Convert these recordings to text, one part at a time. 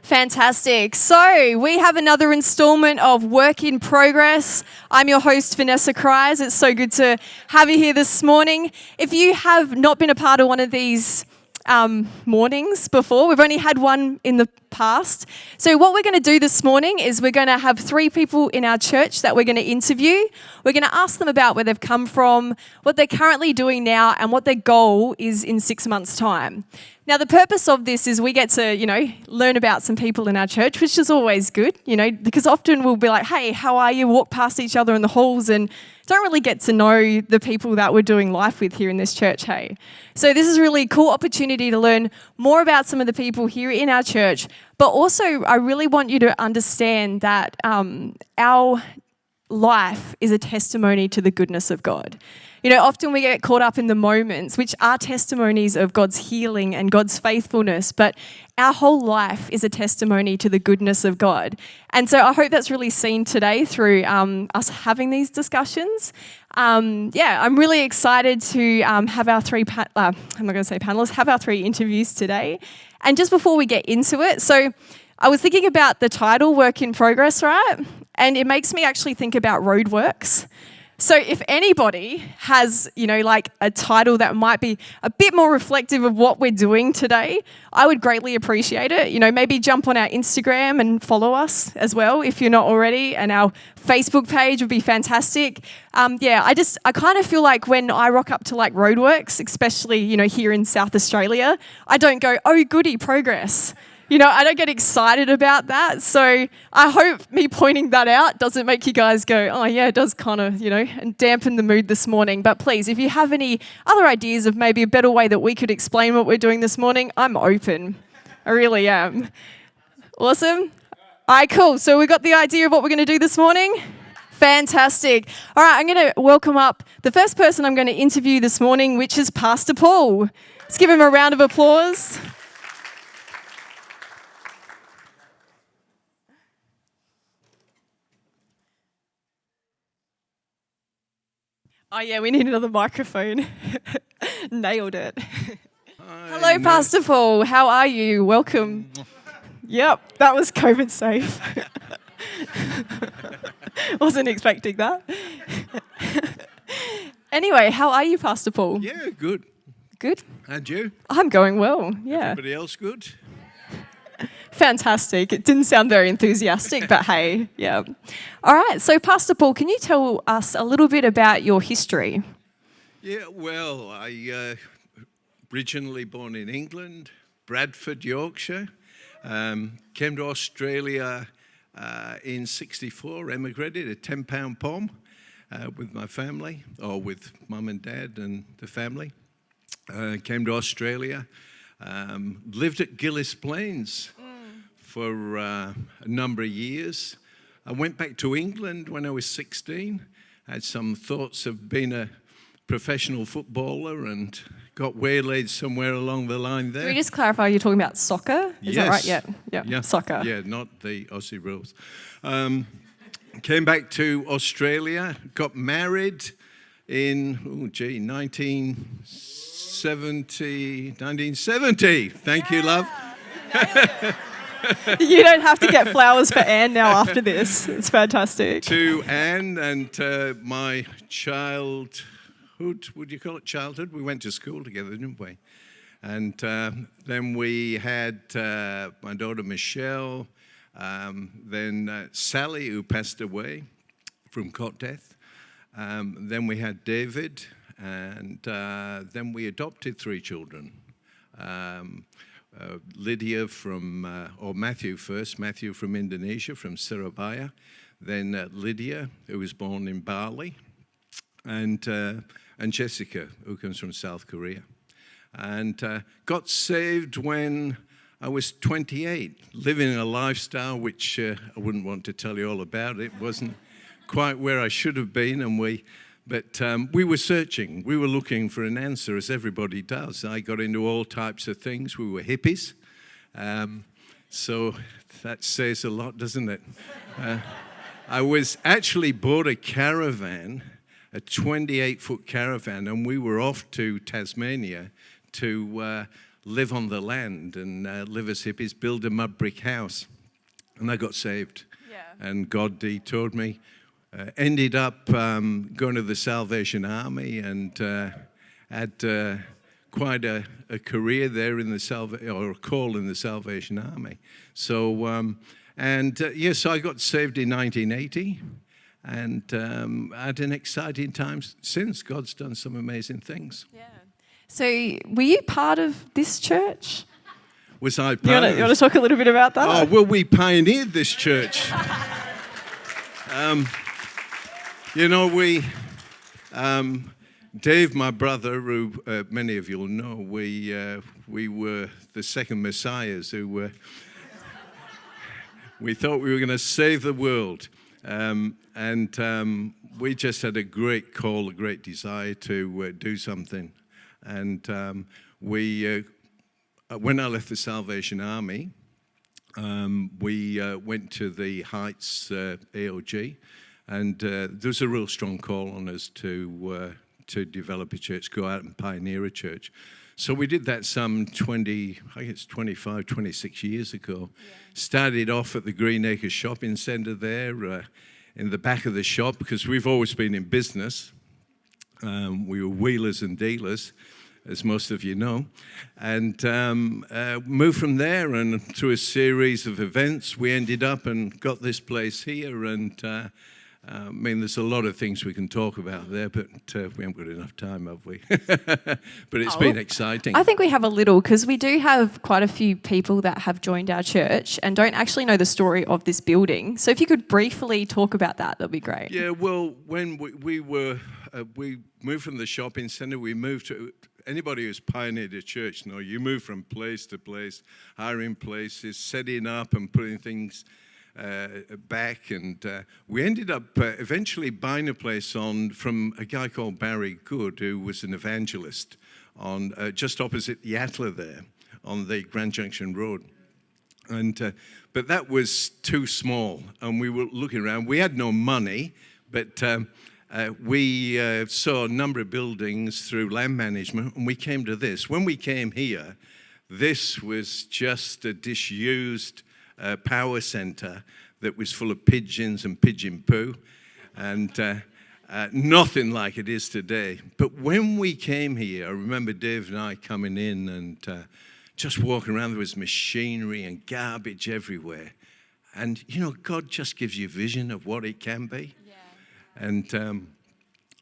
Fantastic. So we have another installment of Work in Progress. I'm your host, Venessa Kreis. It's so good to have you here this morning. If you have not been a part of one of these mornings before, we've only had one in the past. So what we're going to do this morning is we're going to have 3 people in our church that we're going to interview. We're going to ask them about where they've come from, what they're currently doing now, and what their goal is in 6 months' time. Now, the purpose of this is we get to, learn about some people in our church, which is always good, because often we'll be like, hey, how are you? Walk past each other in the halls and don't really get to know the people that we're doing life with here in this church, hey? So this is a really cool opportunity to learn more about some of the people here in our church, but also I really want you to understand that our life is a testimony to the goodness of God. Often we get caught up in the moments, which are testimonies of God's healing and God's faithfulness, but our whole life is a testimony to the goodness of God. And so I hope that's really seen today through us having these discussions. I'm really excited to have our 3, panelists, have our 3 interviews today. And just before we get into it, so I was thinking about the title, Work in Progress, right? And it makes me actually think about roadworks. So if anybody has, a title that might be a bit more reflective of what we're doing today, I would greatly appreciate it. Maybe jump on our Instagram and follow us as well if you're not already, and our Facebook page would be fantastic. I kind of feel like when I rock up to roadworks, especially, here in South Australia, I don't go, oh, goody, progress. I don't get excited about that. So I hope me pointing that out doesn't make you guys go, oh yeah, it does kind of, and dampen the mood this morning. But please, if you have any other ideas of maybe a better way that we could explain what we're doing this morning, I'm open. I really am. Awesome. All right, cool. So we got the idea of what we're going to do this morning? Fantastic. All right, I'm going to welcome up the first person I'm going to interview this morning, which is Pastor Paul. Let's give him a round of applause. Oh yeah, we need another microphone. Nailed it. Hello, Pastor Paul. How are you? Welcome. Yep, that was COVID safe. Wasn't expecting that. Anyway, how are you, Pastor Paul? Yeah, good. Good? And you? I'm going well, yeah. Everybody else good? Fantastic. It didn't sound very enthusiastic, but hey, yeah. All right, so Pastor Paul, can you tell us a little bit about your history? Yeah, well, I originally born in England, Bradford, Yorkshire. Came to Australia in '64, emigrated, a 10-pound pom with my family, or with mum and dad and the family. Came to Australia, lived at Gillis Plains for a number of years. I went back to England when I was 16. I had some thoughts of being a professional footballer and got waylaid somewhere along the line there. Can we just clarify, you're talking about soccer? Is that right? Yeah, soccer. Yeah, not the Aussie rules. Came back to Australia, got married in, 1970. Thank you, love. You don't have to get flowers for Anne now after this. It's fantastic. To Anne and my childhood, would you call it childhood? We went to school together, didn't we? And then we had my daughter Michelle, then Sally, who passed away from cot death. Then we had David, and then we adopted 3 children. Lydia or Matthew first, Matthew from Indonesia, from Surabaya. Then Lydia, who was born in Bali, and Jessica, who comes from South Korea. And got saved when I was 28, living a lifestyle which I wouldn't want to tell you all about. It wasn't quite where I should have been, but we were searching. We were looking for an answer, as everybody does. I got into all types of things. We were hippies. So that says a lot, doesn't it? I was actually bought a caravan, a 28-foot caravan, and we were off to Tasmania to live on the land and live as hippies, build a mud brick house. And I got saved. Yeah. And God detoured me. Ended up going to the Salvation Army and had quite a career there in the or a call in the Salvation Army. So, yes, I got saved in 1980 and had an exciting time since. God's done some amazing things. Yeah. So, were you part of this church? Was I You part want to talk a little bit about that? Oh, well, we pioneered this church. Dave, my brother, who many of you will know, we were the second messiahs who were, we thought we were going to save the world. We just had a great call, a great desire to do something. And when I left the Salvation Army, we went to the Heights AOG, and there was a real strong call on us to develop a church, go out and pioneer a church. So we did that some 25, 26 years ago. Yeah. Started off at the Green Acres Shopping Centre there, in the back of the shop, because we've always been in business. We were wheelers and dealers, as most of you know, and moved from there, and through a series of events, we ended up and got this place here, and I mean, there's a lot of things we can talk about there, but we haven't got enough time, have we? But it's been exciting. I think we have a little, because we do have quite a few people that have joined our church and don't actually know the story of this building. So if you could briefly talk about that, that'd be great. Yeah, well, when we moved from the shopping centre, we moved to... Anybody who's pioneered a church, you move from place to place, hiring places, setting up and putting things back. And we ended up eventually buying a place from a guy called Barry Good, who was an evangelist on just opposite Yatla there on the Grand Junction Road. And but that was too small, and we were looking around. We had no money, but... we saw a number of buildings through land management, and we came to this. When we came here, this was just a disused power center that was full of pigeons and pigeon poo, and nothing like it is today. But when we came here, I remember Dave and I coming in and just walking around. There was machinery and garbage everywhere. And, God just gives you a vision of what it can be. And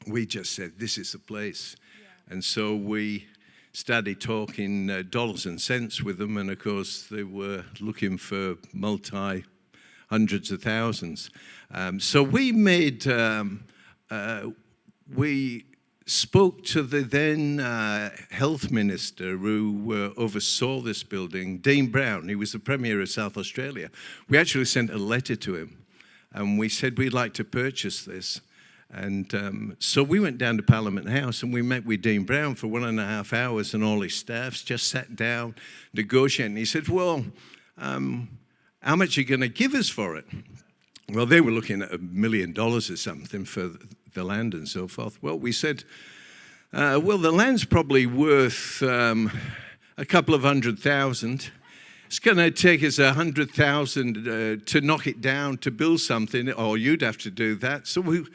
we just said, this is the place. Yeah. And so we started talking dollars and cents with them. And, of course, they were looking for hundreds of thousands. So we made, we spoke to the then health minister who oversaw this building, Dean Brown. He was the Premier of South Australia. We actually sent a letter to him. And we said, we'd like to purchase this. And so we went down to Parliament House and we met with Dean Brown for 1.5 hours, and all his staffs just sat down, negotiating. He said, well, how much are you going to give us for it? Well, they were looking at $1 million or something for the land and so forth. Well, we said, well, the land's probably worth a couple of $100,000. It's going to take us 100,000 to knock it down to build something, or you'd have to do that. So it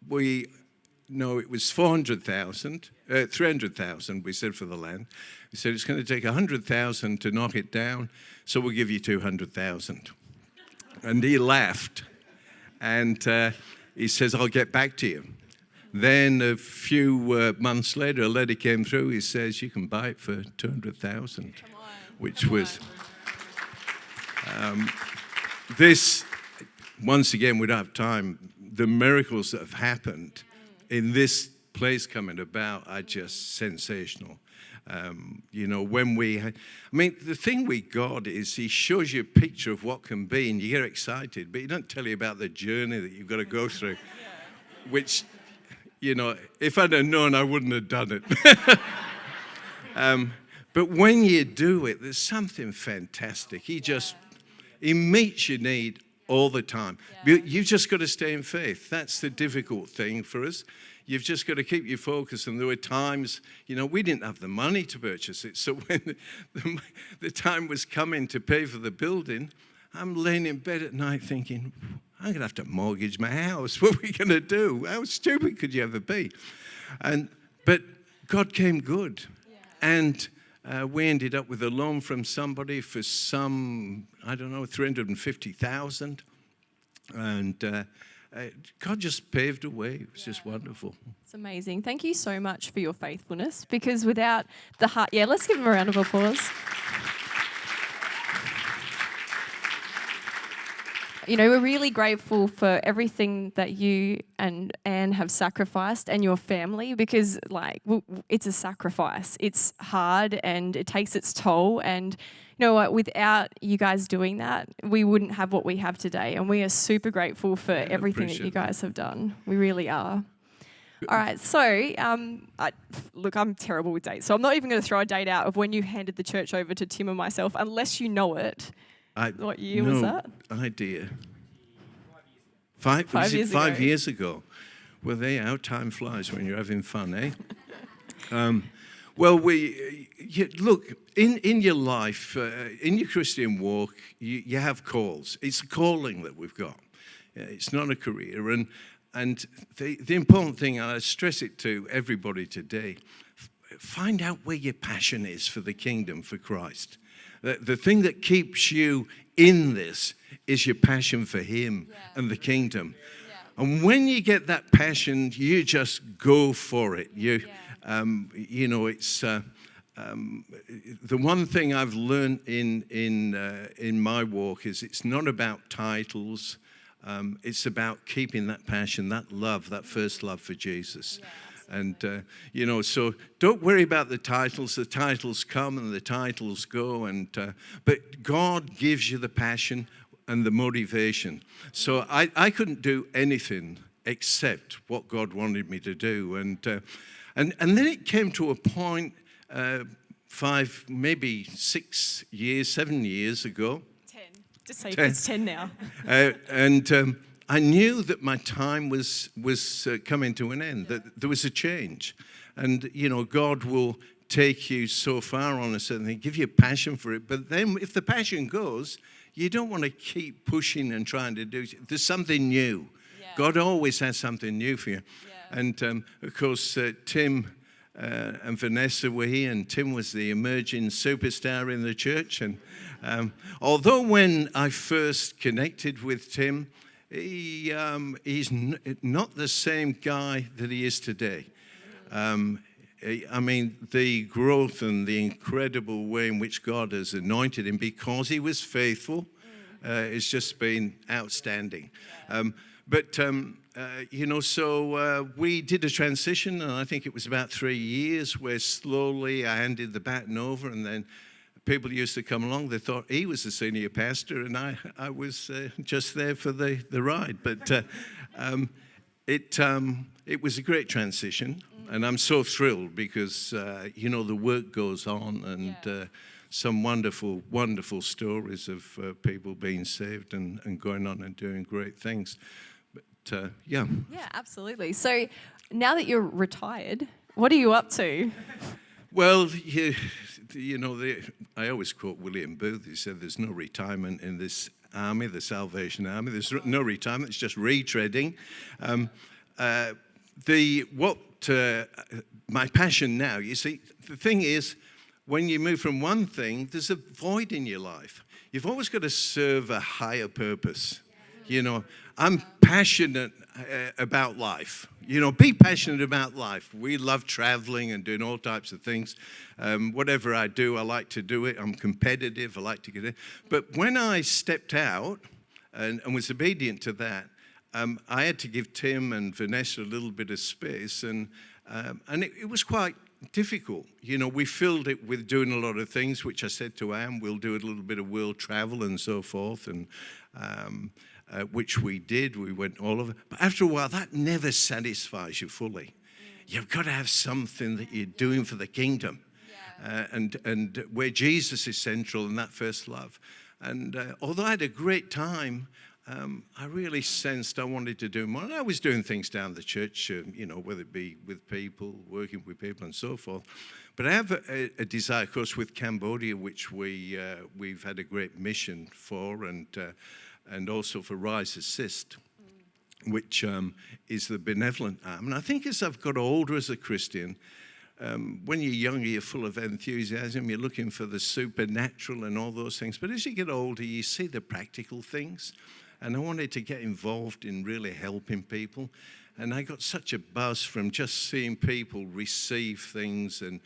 was 400,000, 300,000. We said for the land. We said it's going to take 100,000 to knock it down, so we'll give you 200,000. And he laughed, and he says, "I'll get back to you." Then a few months later, a letter came through. He says, you can buy it for 200,000, which was this. Once again, we don't have time. The miracles that have happened in this place coming about are just sensational. The thing with God is He shows you a picture of what can be, and you get excited, but He doesn't tell you about the journey that you've got to go through, which. If I'd have known, I wouldn't have done it. But when you do it, there's something fantastic. He meets your need all the time. Yeah. You've just got to stay in faith. That's the difficult thing for us. you've just got to keep your focus. And there were times, we didn't have the money to purchase it. So when the time was coming to pay for the building, I'm laying in bed at night thinking, I'm going to have to mortgage my house. What are we going to do? How stupid could you ever be? But God came good. Yeah. And we ended up with a loan from somebody for some, $350,000. And God just paved a way. It was just wonderful. It's amazing. Thank you so much for your faithfulness, because without the heart, let's give him a round of applause. We're really grateful for everything that you and Anne have sacrificed, and your family, because it's a sacrifice. It's hard and it takes its toll. And you know what? Without you guys doing that, we wouldn't have what we have today. And we are super grateful for everything that you guys have done. We really are. All right, so I'm terrible with dates, so I'm not even going to throw a date out of when you handed the church over to Tim and myself, unless you know it. What year was that? No idea. 5 years ago. Well, how time flies when you're having fun, eh? Look, in your life, in your Christian walk, you have calls. It's a calling that we've got. It's not a career. And the important thing, I stress it to everybody today, find out where your passion is for the kingdom, for Christ. The thing that keeps you in this is your passion for Him and the kingdom. Yeah. And when you get that passion, you just go for it. It's the one thing I've learned in my walk is it's not about titles. It's about keeping that passion, that love, that first love for Jesus. Yeah. And, so don't worry about the titles. The titles come and the titles go. But God gives you the passion and the motivation. So I couldn't do anything except what God wanted me to do. And then it came to a point 5, maybe 6 years, 7 years ago. 10. Just say 10. It's 10 now. I knew that my time was coming to an end, that there was a change. And, God will take you so far on a certain thing, give you a passion for it. But then if the passion goes, you don't want to keep pushing and trying to do. There's something new. Yeah. God always has something new for you. Yeah. And, of course, Tim and Venessa were here, and Tim was the emerging superstar in the church. And although when I first connected with Tim, he's not the same guy that he is today. The growth and the incredible way in which God has anointed him because he was faithful has just been outstanding. So we did a transition, and I think it was about 3 years where slowly I handed the baton over, and then people used to come along. They thought he was the senior pastor, and I was just there for the ride. But it was a great transition, and I'm so thrilled because, the work goes on, and some wonderful, wonderful stories of people being saved and going on and doing great things. But, Yeah, absolutely. So now that you're retired, what are you up to? Well, I always quote William Booth. He said, "There's no retirement in this army, the Salvation Army. There's no retirement. It's just retreading." My passion now, you see, the thing is, when you move from one thing, there's a void in your life. You've always got to serve a higher purpose. I'm passionate about life. Be passionate about life. We love traveling and doing all types of things. Whatever I do, I like to do it. I'm competitive. I like to get it. But when I stepped out and was obedient to that, I had to give Tim and Venessa a little bit of space, and it was quite difficult. We filled it with doing a lot of things, which I said to Anne, we'll do a little bit of world travel and so forth, and which we did. We went all over. But after a while, that never satisfies you fully. You've got to have something that you're doing for the kingdom, and where Jesus is central in that first love. And although I had a great time, I really sensed I wanted to do more. And I was doing things down the church, whether it be with people, working with people and so forth. But I have a desire, of course, with Cambodia, which we've had a great mission for, and also for Rise Assist, which is the benevolent arm. And I think as I've got older as a Christian, when you're younger, you're full of enthusiasm, you're looking for the supernatural and all those things. But as you get older, you see the practical things. And I wanted to get involved in really helping people. And I got such a buzz from just seeing people receive things. And,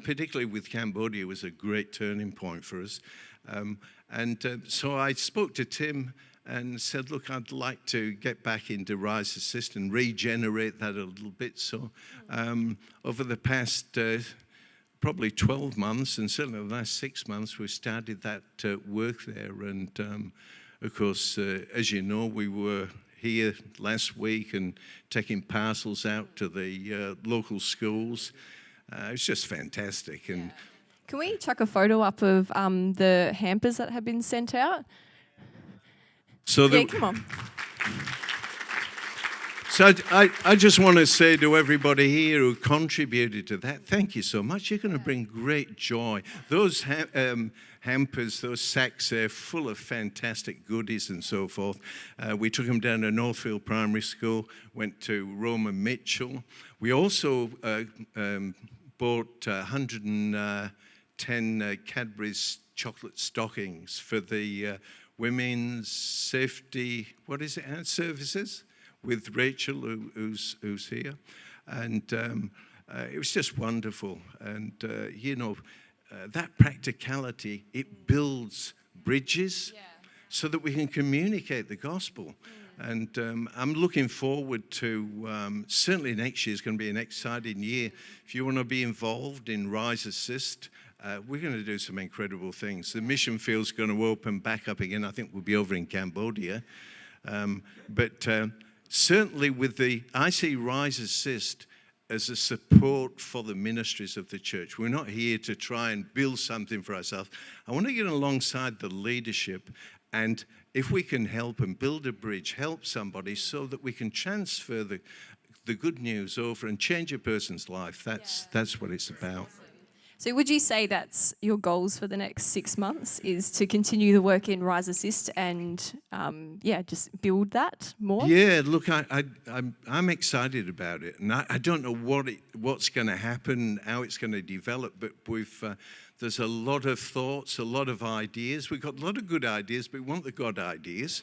particularly with Cambodia, was a great turning point for us. So I spoke to Tim and said, look, I'd like to get back into Rise Assist and regenerate that a little bit. So over the past probably 12 months, and certainly the last 6 months, we've started that work there. And of course, as you know, we were here last week and taking parcels out to the local schools. It's just fantastic. And can we chuck a photo up of the hampers that have been sent out? Come on. So I just want to say to everybody here who contributed to that, thank you so much. You're going to bring great joy. Those hampers, those sacks, they're full of fantastic goodies and so forth. We took them down to Northfield Primary School, went to Roma Mitchell. We also bought 110 Cadbury's chocolate stockings for the Women's Safety, services with Rachel, who's here. And it was just wonderful. And, that practicality, it builds bridges so that we can communicate the gospel. And I'm looking forward to, certainly next year is going to be an exciting year. If you want to be involved in Rise Assist, we're going to do some incredible things. The mission field's going to open back up again. I think we'll be over in Cambodia. But certainly I see Rise Assist as a support for the ministries of the church. We're not here to try and build something for ourselves. I want to get alongside the leadership, and if we can help and build a bridge, help somebody so that we can transfer the good news over and change a person's life, that's what it's about. So would you say that's your goals for the next 6 months, is to continue the work in Rise Assist and, just build that more? Yeah, look, I'm excited about it. And I don't know what's going to happen, how it's going to develop, but there's a lot of thoughts, a lot of ideas. We've got a lot of good ideas, but we want the God ideas.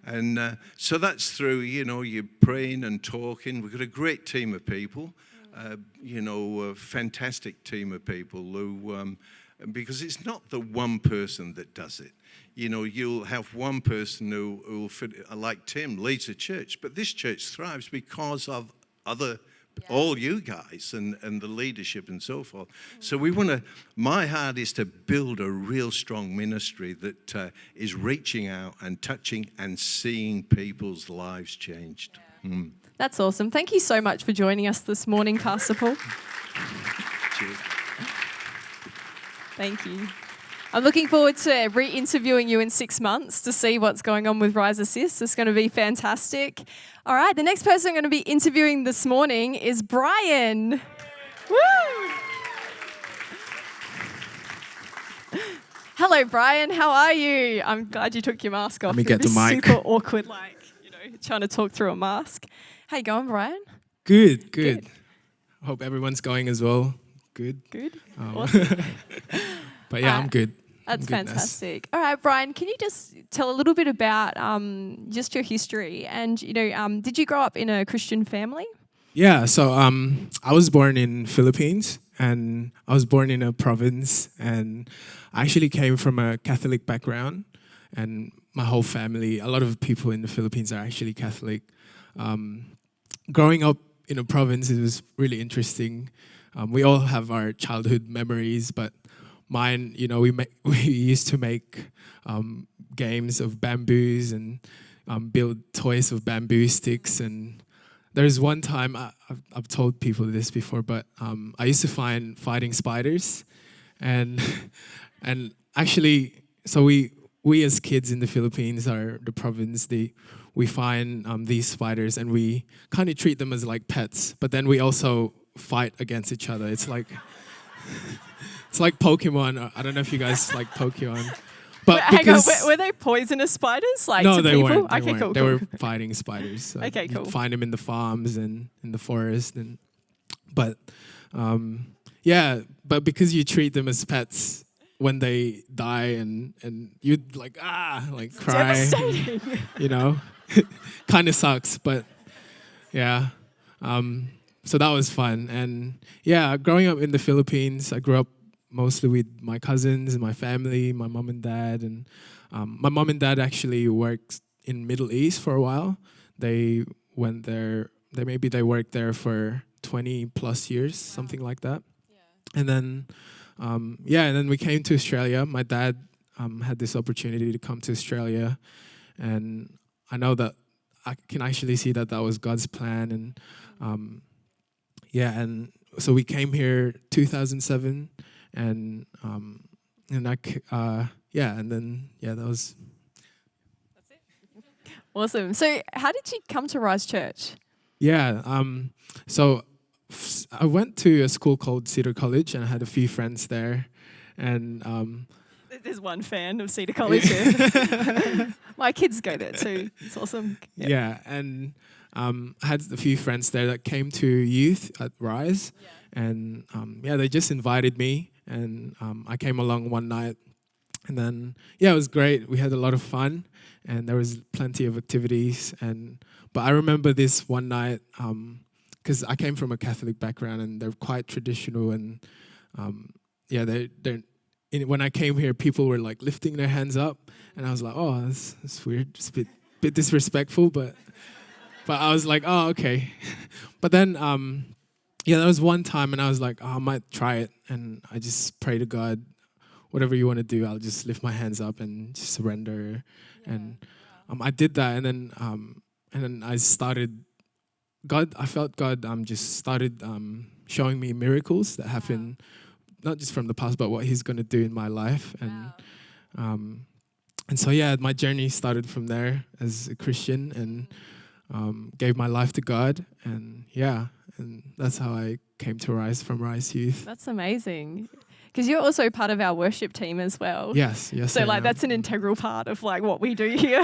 Yeah. And so that's through, you're praying and talking. We've got a great team of people. A fantastic team of people who, because it's not the one person that does it. You'll have one person who will fit, like Tim, leads a church, but this church thrives because of all you guys and the leadership and so forth. So my heart is to build a real strong ministry that is reaching out and touching and seeing people's lives changed. Yeah. That's awesome. Thank you so much for joining us this morning, Pastor Paul. Cheers. Thank you. I'm looking forward to re-interviewing you in 6 months to see what's going on with Rise Assist. It's going to be fantastic. All right, the next person I'm going to be interviewing this morning is Brian. Woo! Hello, Brian. How are you? I'm glad you took your mask off. Let me get the mic. Super awkward, trying to talk through a mask. How you going, Brian? Good. Hope everyone's going as well. Good. Awesome. But yeah, I'm good. That's fantastic. All right, Brian, can you just tell a little bit about just your history? And, did you grow up in a Christian family? Yeah, so I was born in Philippines, and I was born in a province, and I actually came from a Catholic background, and my whole family, a lot of people in the Philippines are actually Catholic. Growing up in a province, it was really interesting. We all have our childhood memories, but mine, we used to make games of bamboos and build toys of bamboo sticks. And there's one time, I've told people this before, but I used to find fighting spiders. And actually, so we we as kids in the Philippines are the province. We find these spiders and we kind of treat them as like pets. But then we also fight against each other. It's like Pokemon. I don't know if you guys like Pokemon. But Hang on, were they poisonous spiders? Like no, to they people? weren't. They Okay, weren't. cool. They cool. were fighting spiders. So Okay, cool. you'd find them in the farms and in the forest, but yeah. But because you treat them as pets, when they die and you'd like cry, Devastating. you know, kind of sucks. But yeah, so that was fun. And yeah, growing up in the Philippines, I grew up mostly with my cousins and my family, my mom and dad. And my mom and dad actually worked in Middle East for a while. They went there. They worked there for 20 plus years, something like that. Yeah. And then and then we came to Australia. My dad had this opportunity to come to Australia, and I know that I can actually see that was God's plan. And and so we came here 2007. And that was. That's it. Awesome. So, how did you come to Rise Church? Yeah. I went to a school called Cedar College, and I had a few friends there, and there's one fan of Cedar College here. My kids go there too. It's awesome. Yep. Yeah, and I had a few friends there that came to youth at Rise, and they just invited me. And I came along one night, and then it was great. We had a lot of fun, and there was plenty of activities. But I remember this one night because I came from a Catholic background, and they're quite traditional. And when I came here, people were like lifting their hands up, and I was like, oh, that's weird. It's a bit disrespectful, but I was like, oh, okay. But then. There was one time, and I was like, I might try it. And I just pray to God, whatever you want to do, I'll just lift my hands up and just surrender. Yeah. And I did that, and then I started. I felt God just started showing me miracles that happen, not just from the past, but what He's going to do in my life. And so my journey started from there as a Christian, and gave my life to God, and that's how I came to Rise from Rise Youth. That's amazing. Because you're also part of our worship team as well. Yes. So that's an integral part of what we do here.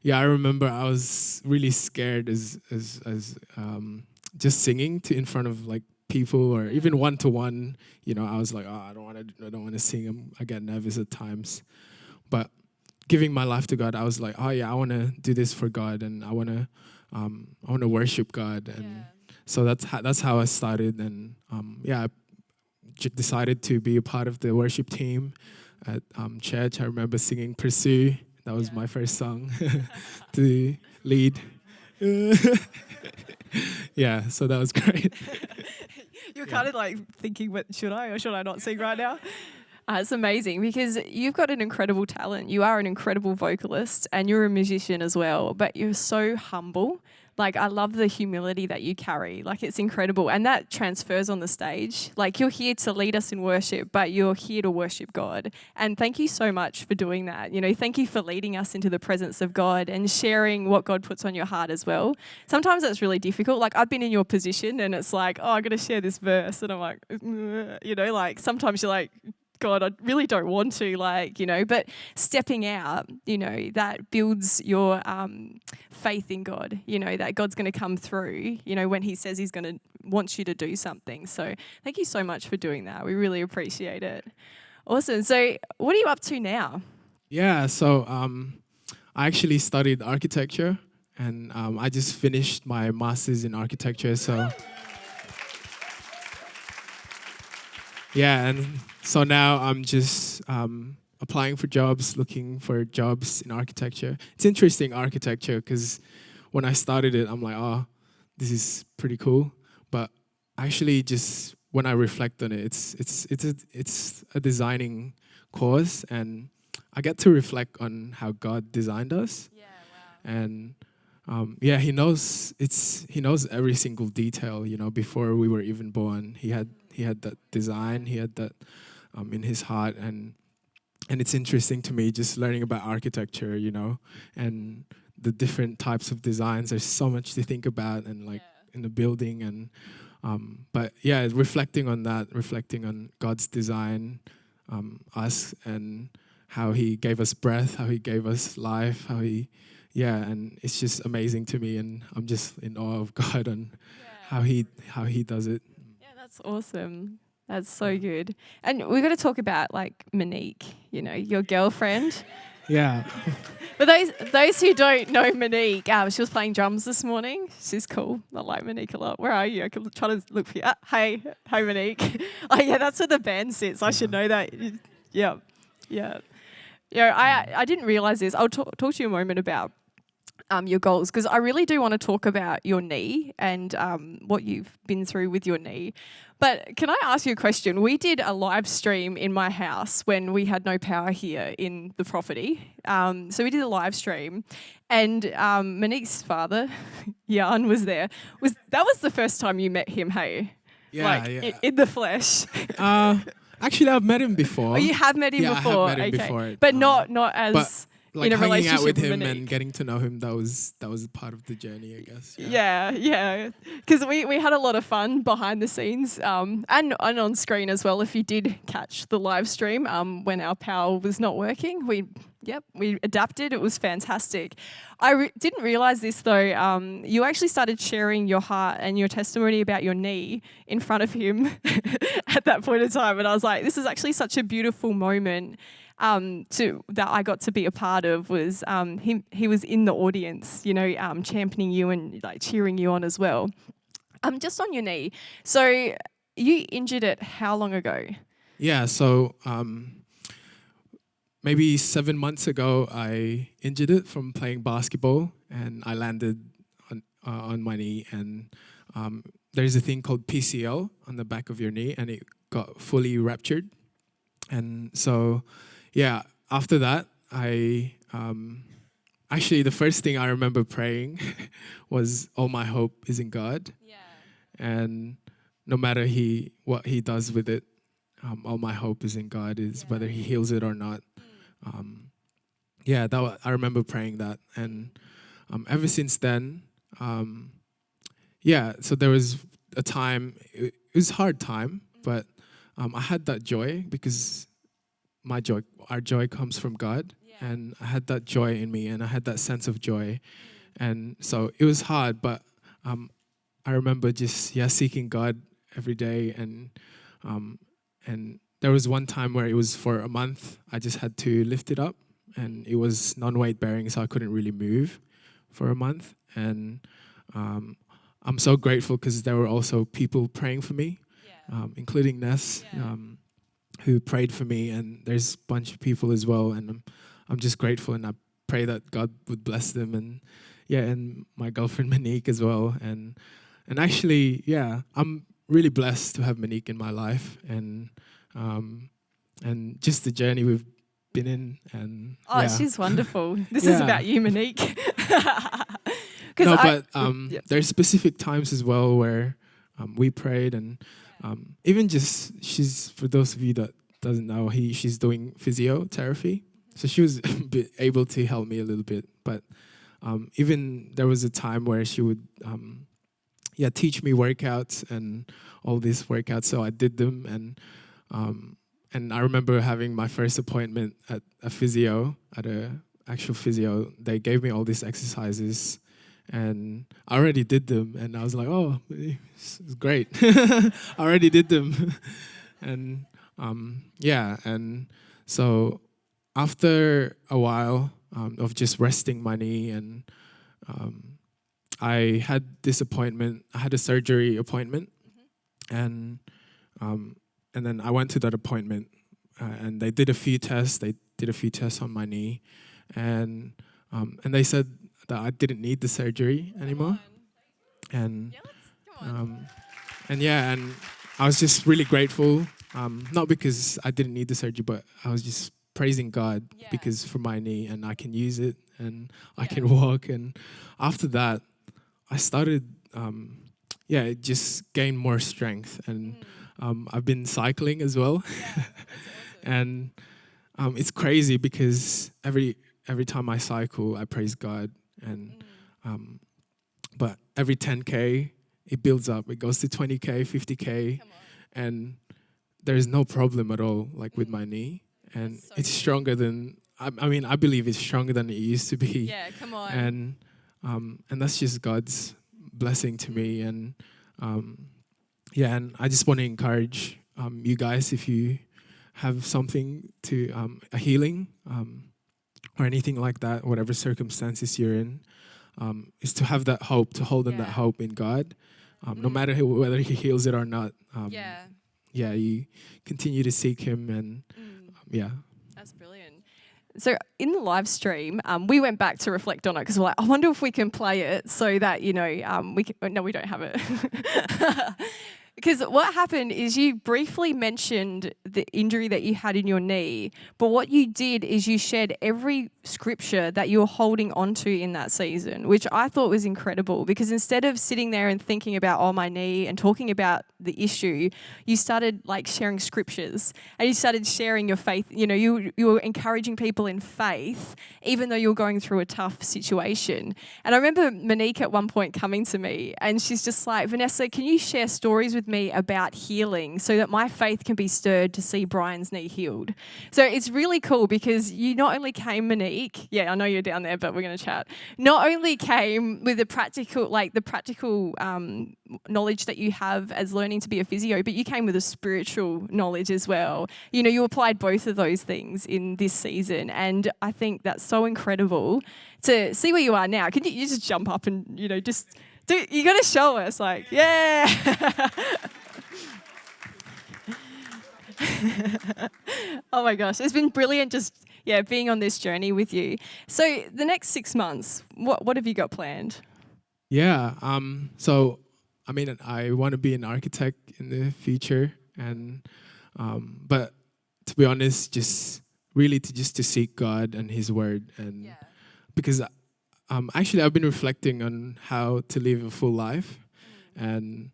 I remember I was really scared as just singing in front of people or even one-to-one. I was like, I don't want to sing. I get nervous at times, but giving my life to God, I was like, I want to do this for God, and I want to worship God, and so that's how I started, and I decided to be a part of the worship team at church. I remember singing "Pursue." That was my first song to lead. So that was great. You're kind of thinking, should I or should I not sing right now? It's amazing because you've got an incredible talent. You are an incredible vocalist and you're a musician as well, but you're so humble. I love the humility that you carry. It's incredible. And that transfers on the stage. You're here to lead us in worship, but you're here to worship God. And thank you so much for doing that. Thank you for leading us into the presence of God and sharing what God puts on your heart as well. Sometimes that's really difficult. I've been in your position and it's I got to share this verse. And I'm like, sometimes you're like, God, I really don't want to, but stepping out, that builds your faith in God, that God's going to come through, when He says He's going to want you to do something. So thank you so much for doing that. We really appreciate it. Awesome. So what are you up to now? Yeah, so I actually studied architecture, and I just finished my master's in architecture, so... and so now I'm just applying for jobs, looking for jobs in architecture. It's interesting, architecture, because when I started it, I'm like, oh, this is pretty cool. But actually, just when I reflect on it, it's a designing course, and I get to reflect on how God designed us. Yeah, wow. And He knows every single detail. Before we were even born, He had that design. He had that in his heart. And it's interesting to me just learning about architecture, and the different types of designs. There's so much to think about, and like in the building, and but yeah, reflecting on that, reflecting on God's design, us, and how He gave us breath, how He gave us life, and it's just amazing to me, and I'm just in awe of God and how He does it. Yeah, that's awesome. That's so good. And we're going to talk about like Monique, your girlfriend. Yeah. But those who don't know Monique, she was playing drums this morning. She's cool. I like Monique a lot. Where are you? I can try to look for you. Hey, Monique. Oh yeah, that's where the band sits. I should know that. Yeah. I didn't realize this. I'll talk to you a moment about your goals, because I really do want to talk about your knee and what you've been through with your knee. But can I ask you a question? We did a live stream in my house when we had no power here in the property. So we did a live stream, and Monique's father, Jan, was there. That was the first time you met him, hey? Yeah, in the flesh. Actually, I've met him before. Oh, you have met him before? I have met him before. But not as... Like in a hanging relationship out with him Monique. and getting to know him, that was part of the journey, I guess. Yeah. Because we had a lot of fun behind the scenes, and on screen as well. If you did catch the live stream, when our power was not working, we adapted. It was fantastic. I didn't realize this though. You actually started sharing your heart and your testimony about your knee in front of him at that point in time, and I was like, this is actually such a beautiful moment. That I got to be a part of was he was in the audience, championing you and like cheering you on as well. Just on your knee. So you injured it how long ago? Yeah, so maybe 7 months ago, I injured it from playing basketball, and I landed on my knee, and there's a thing called PCL on the back of your knee, and it got fully ruptured, and so. Yeah, after that, I actually the first thing I remember praying was, all my hope is in God. Yeah. And no matter what He does with it, all my hope is in God, is whether He heals it or not. I remember praying that. And ever since then, so there was a time, it was a hard time, but I had that joy because our joy comes from God, and I had that joy in me, and I had that sense of joy, and so it was hard, but I remember just seeking God every day, and there was one time where it was for a month. I just had to lift it up, and it was non-weight bearing, so I couldn't really move for a month, and I'm so grateful because there were also people praying for me, including Ness. Who prayed for me, and there's a bunch of people as well, and I'm just grateful, and I pray that God would bless them, and my girlfriend Monique as well, and actually, I'm really blessed to have Monique in my life, and just the journey we've been in, and she's wonderful. This is about you, Monique. There's specific times as well where we prayed, and even just, she's, for those of you that doesn't know, she's doing physiotherapy. So she was able to help me a little bit. But even there was a time where she would teach me workouts and all these workouts. So I did them. And I remember having my first appointment at an actual physio. They gave me all these exercises. And I already did them, and I was like, "Oh, it's great! I already did them." And and so after a while of just resting my knee, and I had this appointment. I had a surgery appointment, and then I went to that appointment, and they did a few tests. They did a few tests on my knee, and they said that I didn't need the surgery anymore, and I was just really grateful, not because I didn't need the surgery, but I was just praising God because for my knee, and I can use it, and I can walk, and after that, I started, it just gained more strength, and I've been cycling as well. And it's crazy because every time I cycle, I praise God. And but every 10K, it builds up. It goes to 20K, 50K. And there's no problem at all, like with my knee. And so it's stronger than, I mean, I believe it's stronger than it used to be. Yeah, come on. And that's just God's blessing to me. And yeah, and I just want to encourage you guys, if you have something to a healing or anything like that, whatever circumstances you're in, is to have that hope, to hold on that hope in God, no matter whether He heals it or not. Yeah, you continue to seek Him, and yeah. That's brilliant. So in the live stream, we went back to reflect on it because we're like, I wonder if we can play it so that, we can, no, we don't have it. Because what happened is you briefly mentioned the injury that you had in your knee, but what you did is you shared every scripture that you were holding onto in that season, which I thought was incredible, because instead of sitting there and thinking about, my knee, and talking about the issue, you started like sharing scriptures, and you started sharing your faith. You were encouraging people in faith, even though you were going through a tough situation. And I remember Monique at one point coming to me, and she's just like, Venessa, can you share stories with me about healing so that my faith can be stirred to see Brian's knee healed? So it's really cool because you not only came, Monique, yeah, I know you're down there, but we're going to chat, not only came with the practical knowledge that you have as learning to be a physio, but you came with a spiritual knowledge as well. You applied both of those things in this season, and I think that's so incredible to see where you are now. Can you just jump up and, just do, you got to show us, like, yeah. Oh my gosh, it's been brilliant just, being on this journey with you. So the next 6 months, what have you got planned? Yeah, so I mean, I want to be an architect in the future, and but to be honest, just really to seek God and His Word, and because actually I've been reflecting on how to live a full life, and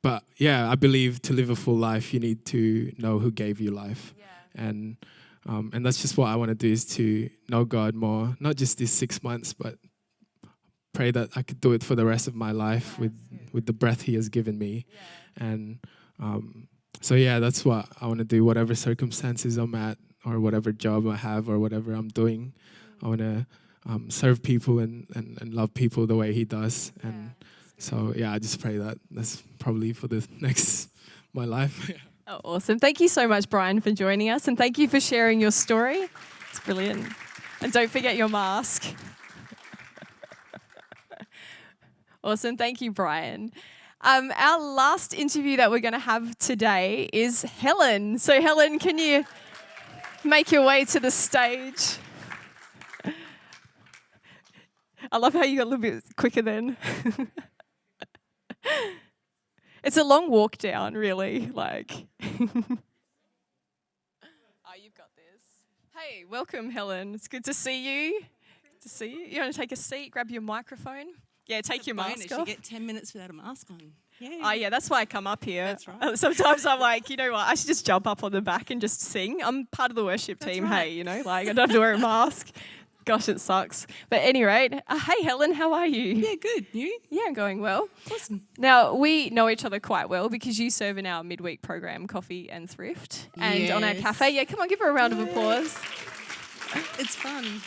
but yeah, I believe to live a full life you need to know who gave you life, and that's just what I want to do, is to know God more, not just these 6 months, but pray that I could do it for the rest of my life with the breath He has given me. And so yeah, that's what I want to do, whatever circumstances I'm at, or whatever job I have, or whatever I'm doing. I want to serve people and love people the way He does. And so yeah, I just pray that that's probably for the next my life. Oh, awesome. Thank you so much, Brian, for joining us, and thank you for sharing your story. It's brilliant. And don't forget your mask. Awesome. Thank you, Brian. Our last interview that we're going to have today is Helen. So, Helen, can you make your way to the stage? I love how you got a little bit quicker then. It's a long walk down, really. Like, you've got this. Hey, welcome, Helen. It's good to see you. Good to see you. You want to take a seat, grab your microphone? Yeah, take your mask off. You get 10 minutes without a mask on. Yeah. Oh, yeah, that's why I come up here. That's right. Sometimes I'm like, you know what, I should just jump up on the back and just sing. I'm part of the worship team, right. Hey, I don't have to wear a mask. Gosh, it sucks. But at any rate, hey, Helen, how are you? Yeah, good. You? Yeah, I'm going well. Awesome. Now, we know each other quite well because you serve in our midweek program, Coffee and Thrift, and on our cafe. Yeah, come on, give her a round of applause. It's fun.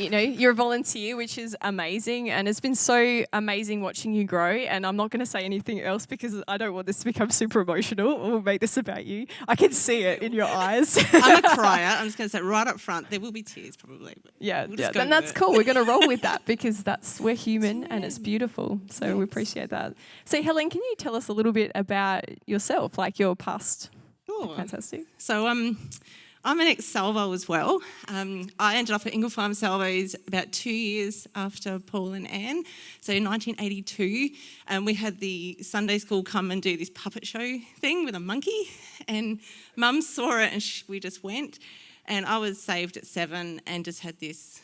You're a volunteer, which is amazing, and it's been so amazing watching you grow, and I'm not going to say anything else because I don't want this to become super emotional or make this about you. I can see it in your eyes. I'm a crier. I'm just going to say right up front, there will be tears probably. But and that's cool. We're going to roll with that because we're human and it's beautiful, so we appreciate that. So, Helen, can you tell us a little bit about yourself, like your past? Sure. Fantastic. So, I'm an ex-salvo as well. I ended up at Ingle Farm Salvos about 2 years after Paul and Anne. So in 1982, we had the Sunday school come and do this puppet show thing with a monkey. And Mum saw it and we just went. And I was saved at 7 and just had this,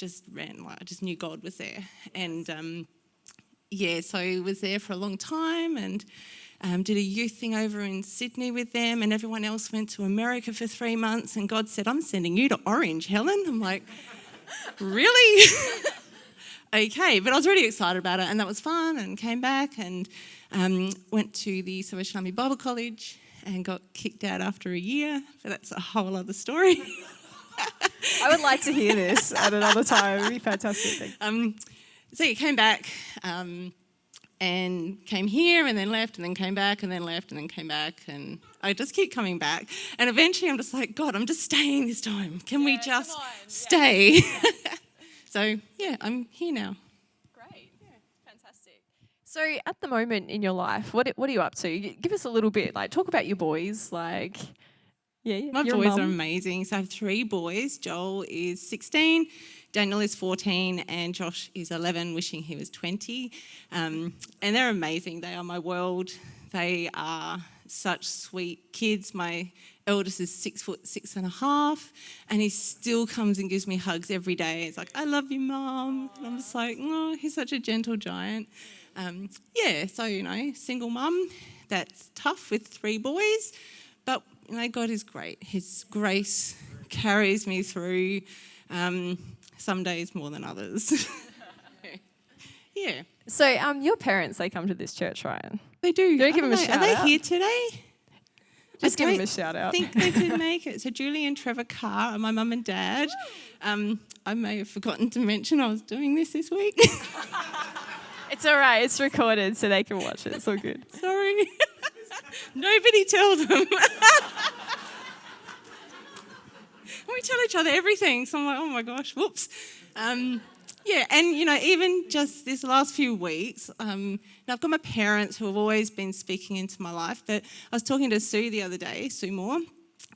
I just knew God was there. And so I was there for a long time and did a youth thing over in Sydney with them, and everyone else went to America for 3 months, and God said, I'm sending you to Orange, Helen. I'm like, really? Okay, but I was really excited about it, and that was fun, and came back and went to the Salvation Army Bible College and got kicked out after a year, but that's a whole other story. I would like to hear this at another time. It would be fantastic. So you came back and came here and then left and then came back and then left and then came back, and I just keep coming back. And eventually I'm just like, God, I'm just staying this time. Can we just stay? Yeah. So, yeah, I'm here now. Great. Yeah, fantastic. So at the moment in your life, what are you up to? Give us a little bit, like talk about your boys, like... Yeah, my boys are amazing. So I have 3 boys. Joel is 16, Daniel is 14, and Josh is 11, wishing he was 20. And they're amazing. They are my world. They are such sweet kids. My eldest is 6'6.5", and he still comes and gives me hugs every day. It's like, I love you, Mum. And I'm just like, oh, he's such a gentle giant. So, single mum. That's tough with 3 boys. But, God is great. His grace carries me through some days more than others. Yeah. So your parents, they come to this church, right? They do. Do you give them a shout out? Are they here today? Just give them a shout out. I think they could make it. So Julie and Trevor Carr are my mum and dad. I may have forgotten to mention I was doing this week. It's all right. It's recorded so they can watch it. It's all good. Sorry. Nobody tell them. We tell each other everything. So I'm like, oh my gosh, whoops. And even just this last few weeks, now I've got my parents who have always been speaking into my life, but I was talking to Sue the other day, Sue Moore,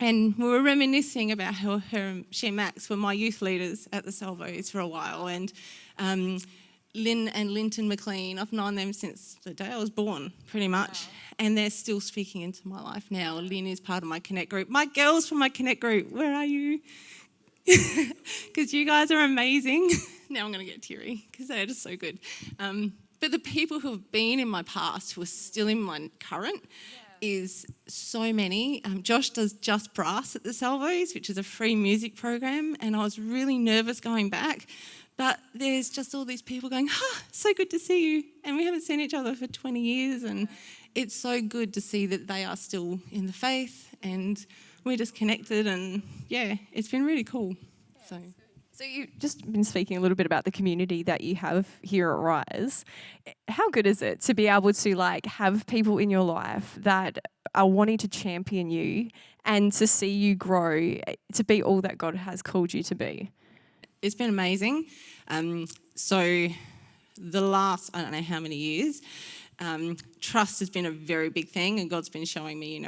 and we were reminiscing about how she and Max were my youth leaders at the Salvos for a while, and Lynn and Linton McLean, I've known them since the day I was born, pretty much. And they're still speaking into my life now. Lynn is part of my Connect group. My girls from my Connect group, where are you? Because you guys are amazing. Now I'm going to get teary because they're just so good. But the people who have been in my past who are still in my current is so many. Josh does Just Brass at the Salvos, which is a free music program. And I was really nervous going back. But there's just all these people going, so good to see you. And we haven't seen each other for 20 years. And it's so good to see that they are still in the faith and we're just connected. And, it's been really cool. So you've just been speaking a little bit about the community that you have here at Rise. How good is it to be able to have people in your life that are wanting to champion you and to see you grow to be all that God has called you to be? It's been amazing. So the last, I don't know how many years, trust has been a very big thing, and God's been showing me,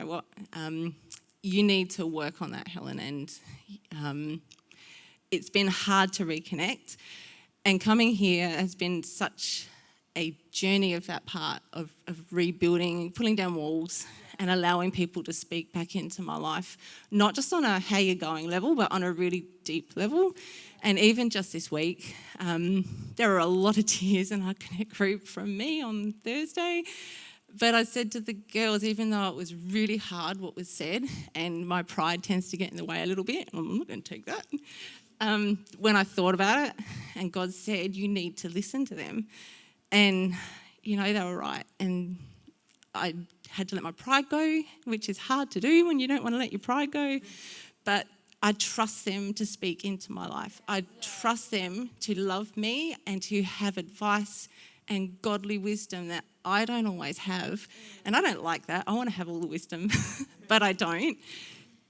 you need to work on that, Helen, and it's been hard to reconnect. And coming here has been such a journey of that part of rebuilding, pulling down walls and allowing people to speak back into my life, not just on a how you're going level, but on a really deep level. And even just this week, there were a lot of tears in our Connect group from me on Thursday. But I said to the girls, even though it was really hard what was said, and my pride tends to get in the way a little bit, I'm not going to take that, when I thought about it, and God said, you need to listen to them. And, they were right. And I had to let my pride go, which is hard to do when you don't want to let your pride go. But I trust them to speak into my life. I trust them to love me and to have advice and godly wisdom that I don't always have. And I don't like that. I want to have all the wisdom, but I don't.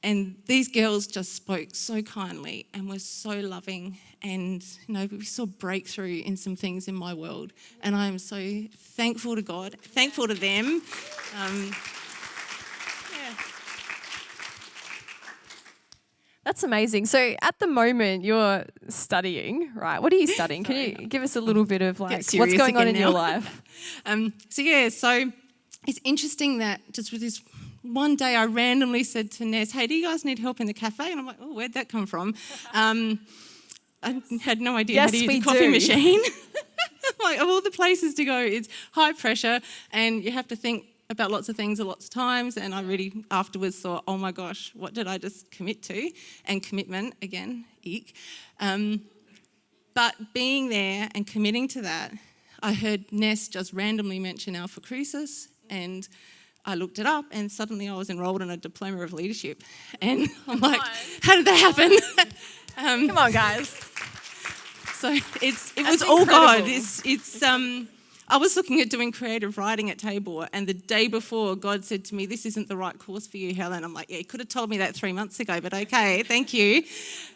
And these girls just spoke so kindly and were so loving. And, we saw breakthrough in some things in my world. And I am so thankful to God, thankful to them. That's amazing. So at the moment you're studying, right? What are you studying? Can you give us a little bit of what's going on in your life? So it's interesting that just with this one day I randomly said to Ness, hey, do you guys need help in the cafe? And I'm like, oh, where'd that come from? I had no idea how to use a coffee machine. Like, of all the places to go, it's high pressure and you have to think about lots of things lots of times, and I really afterwards thought, oh my gosh, what did I just commit to? And commitment, again, eek. But being there and committing to that, I heard Ness just randomly mention Alpha Crucis, and I looked it up, and suddenly I was enrolled in a diploma of leadership. And I'm like, how did that happen? Come on, guys. So it That's was all God. incredible. I was looking at doing creative writing at Tabor, and the day before, God said to me, this isn't the right course for you, Helen. I'm like, yeah, you could have told me that 3 months ago, but okay, thank you.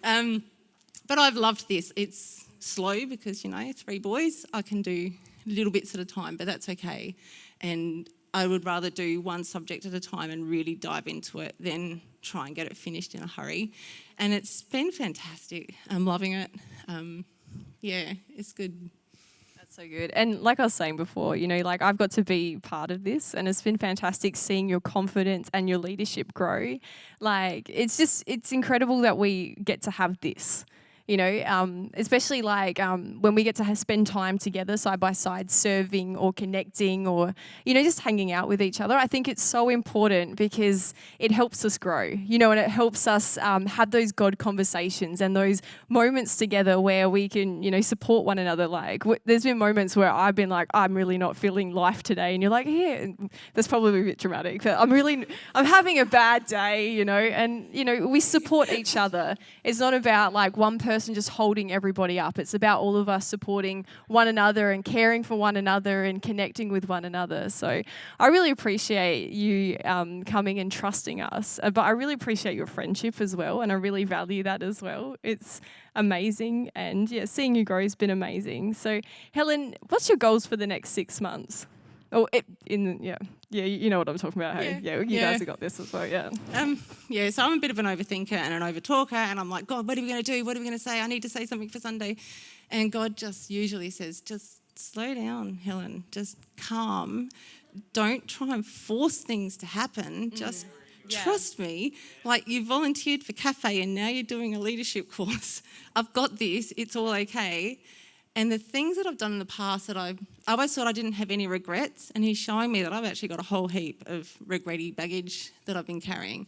But I've loved this. It's slow because, 3 boys. I can do little bits at a time, but that's okay. And I would rather do one subject at a time and really dive into it than try and get it finished in a hurry. And it's been fantastic. I'm loving it. Yeah, it's good. That's so good. And like I was saying before, I've got to be part of this, and it's been fantastic seeing your confidence and your leadership grow. It's incredible that we get to have this. Especially when we get to spend time together side by side, serving or connecting or, just hanging out with each other. I think it's so important because it helps us grow, and it helps us have those God conversations and those moments together where we can, support one another. There's been moments where I've been like, I'm really not feeling life today. And you're like, yeah, that's probably a bit dramatic, but I'm having a bad day, and, we support each other. It's not about one person just holding everybody up. It's about all of us supporting one another and caring for one another and connecting with one another. So I really appreciate you coming and trusting us, but I really appreciate your friendship as well, and I really value that as well. It's amazing, and seeing you grow has been amazing. So Helen, what's your goals for the next 6 months? Oh, you know what I'm talking about. Hey, you guys have got this as well. Yeah. So I'm a bit of an overthinker and an overtalker, and I'm like, God, what are we going to do? What are we going to say? I need to say something for Sunday, and God just usually says, just slow down, Helen. Just calm. Don't try and force things to happen. Just trust me. You volunteered for cafe, and now you're doing a leadership course. I've got this. It's all okay. And the things that I've done in the past that I always thought I didn't have any regrets, and he's showing me that I've actually got a whole heap of regretty baggage that I've been carrying.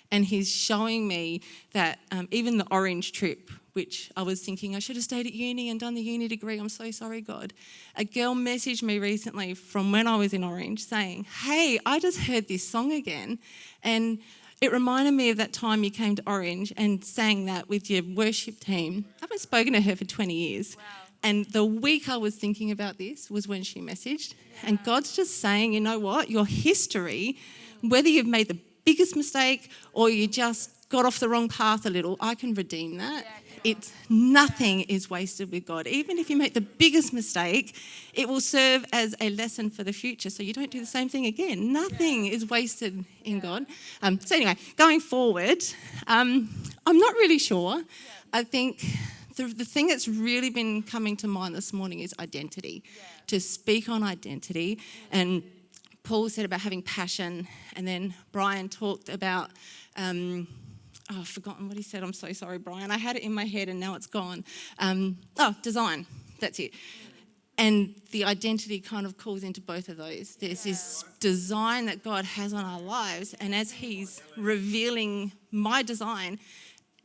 And he's showing me that even the Orange trip, which I was thinking I should have stayed at uni and done the uni degree, I'm so sorry, God. A girl messaged me recently from when I was in Orange saying, hey, I just heard this song again, and it reminded me of that time you came to Orange and sang that with your worship team. I haven't spoken to her for 20 years. Wow. And the week I was thinking about this was when she messaged. Yeah. And God's just saying, you know what? Your history, whether you've made the biggest mistake or you just got off the wrong path a little, I can redeem that. Nothing is wasted with God. Even if you make the biggest mistake, it will serve as a lesson for the future, so you don't do the same thing again. Nothing is wasted in God. So anyway, going forward, I'm not really sure. I think the thing that's really been coming to mind this morning is identity, to speak on identity. And Paul said about having passion, and then Brian talked about, I've forgotten what he said. I'm so sorry, Brian. I had it in my head and now it's gone. Design. That's it. And the identity kind of calls into both of those. There's this design that God has on our lives, and as he's revealing my design,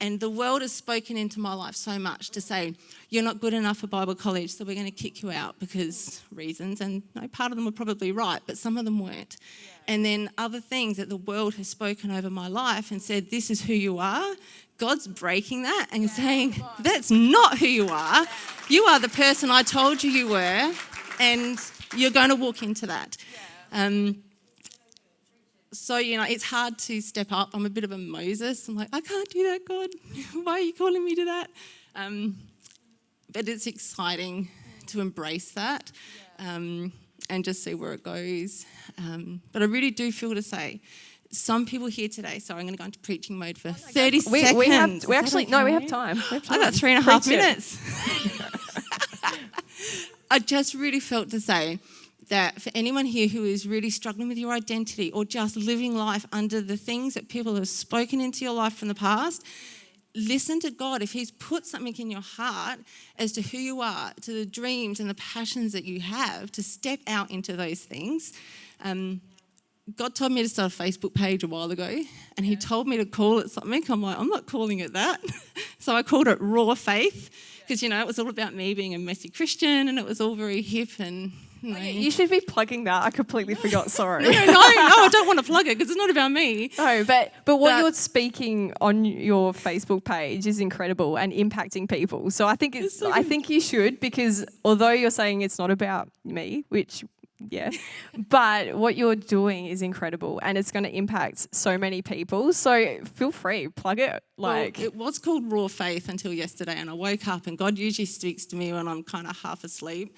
and the world has spoken into my life so much to say, you're not good enough for Bible college, so we're going to kick you out because reasons. And part of them were probably right, but some of them weren't. Yeah. And then other things that the world has spoken over my life and said, this is who you are. God's breaking that and saying, that's not who you are. Yeah. You are the person I told you you were, and you're going to walk into that. Yeah. So, it's hard to step up. I'm a bit of a Moses. I'm like, I can't do that, God. Why are you calling me to that? But it's exciting to embrace that and just see where it goes. But I really do feel to say, some people here today, sorry, I'm going to go into preaching mode for 30 seconds. We have time. I got 3.5 minutes. I just really felt to say that for anyone here who is really struggling with your identity or just living life under the things that people have spoken into your life from the past, listen to God. If he's put something in your heart as to who you are, to the dreams and the passions that you have, to step out into those things. God told me to start a Facebook page a while ago, and he told me to call it something. I'm like, I'm not calling it that. So I called it Raw Faith, because, it was all about me being a messy Christian, and it was all very hip and... You should be plugging that. I completely forgot, sorry. No, I don't want to plug it because it's not about me. No, but what you're speaking on your Facebook page is incredible and impacting people. So I think I think you should, because although you're saying it's not about me, which yeah, but what you're doing is incredible and it's going to impact so many people. So feel free, plug it. It was called Raw Faith until yesterday, and I woke up and God usually speaks to me when I'm kind of half asleep.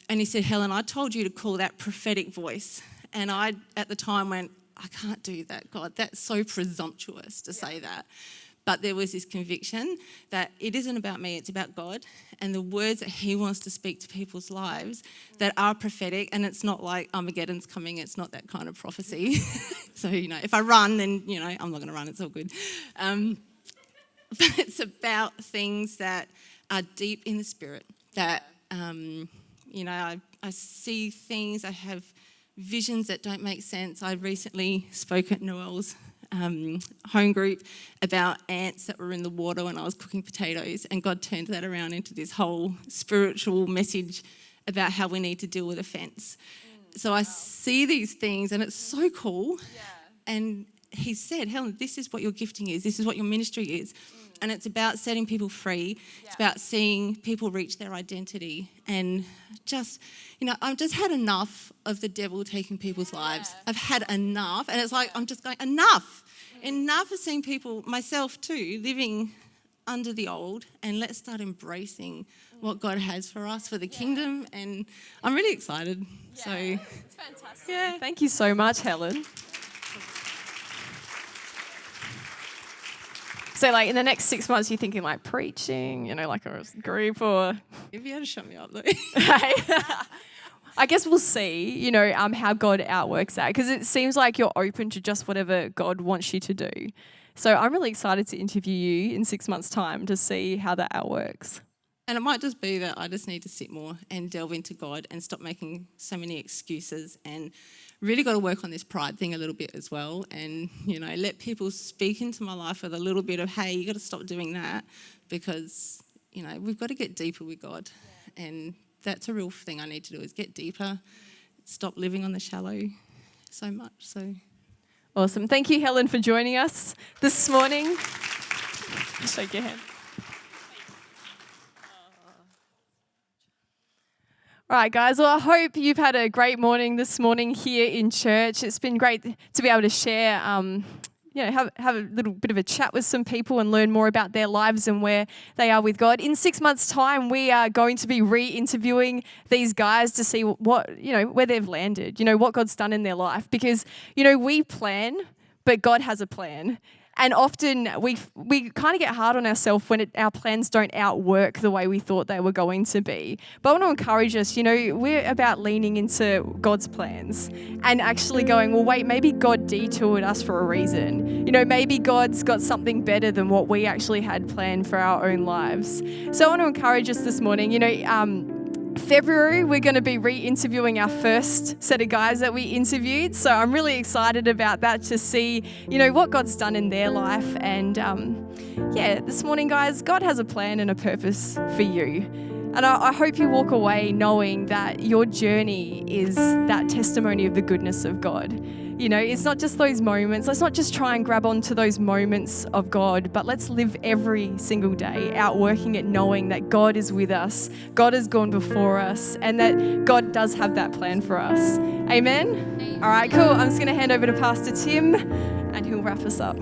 And he said, Helen, I told you to call that prophetic voice. And I, at the time, went, I can't do that, God. That's so presumptuous to say that. But there was this conviction that it isn't about me, it's about God and the words that he wants to speak to people's lives that are prophetic. And it's not like Armageddon's coming. It's not that kind of prophecy. So, if I run, then, I'm not going to run. It's all good. But it's about things that are deep in the spirit that... I see things, I have visions that don't make sense. I recently spoke at Noel's home group about ants that were in the water when I was cooking potatoes, and God turned that around into this whole spiritual message about how we need to deal with offence. So I see these things and it's so cool. Yeah. And he said, Helen, this is what your gifting is, this is what your ministry is. And it's about setting people free. Yeah. It's about seeing people reach their identity. And just, I've just had enough of the devil taking people's lives. I've had enough. And it's like, I'm just going, enough. Enough of seeing people, myself too, living under the old. And let's start embracing what God has for us, for the kingdom. And I'm really excited. Yeah. So it's fantastic. Yeah. Thank you so much, Helen. So, in the next 6 months, you're thinking, preaching, like a group or... You'll be able to shut me up, though. I guess we'll see, how God outworks that, because it seems like you're open to just whatever God wants you to do. So I'm really excited to interview you in 6 months' time to see how that outworks. And it might just be that I just need to sit more and delve into God and stop making so many excuses, and really got to work on this pride thing a little bit as well, and, let people speak into my life with a little bit of, hey, you got to stop doing that, because, we've got to get deeper with God. Yeah. And that's a real thing I need to do, is get deeper, stop living on the shallow so much. So awesome. Thank you, Helen, for joining us this morning. Shake your hand. All right, guys. Well, I hope you've had a great morning this morning here in church. It's been great to be able to share, have a little bit of a chat with some people and learn more about their lives and where they are with God. In 6 months' time, we are going to be re-interviewing these guys to see what, where they've landed, what God's done in their life. Because, we plan, but God has a plan. And often we kind of get hard on ourselves when our plans don't outwork the way we thought they were going to be. But I want to encourage us, we're about leaning into God's plans and actually going, well, wait, maybe God detoured us for a reason. Maybe God's got something better than what we actually had planned for our own lives. So I want to encourage us this morning, February, we're going to be re-interviewing our first set of guys that we interviewed. So I'm really excited about that, to see, what God's done in their life. And this morning, guys, God has a plan and a purpose for you. And I hope you walk away knowing that your journey is that testimony of the goodness of God. It's not just those moments. Let's not just try and grab onto those moments of God, but let's live every single day outworking it, knowing that God is with us, God has gone before us, and that God does have that plan for us. Amen? All right, cool. I'm just going to hand over to Pastor Tim, and he'll wrap us up.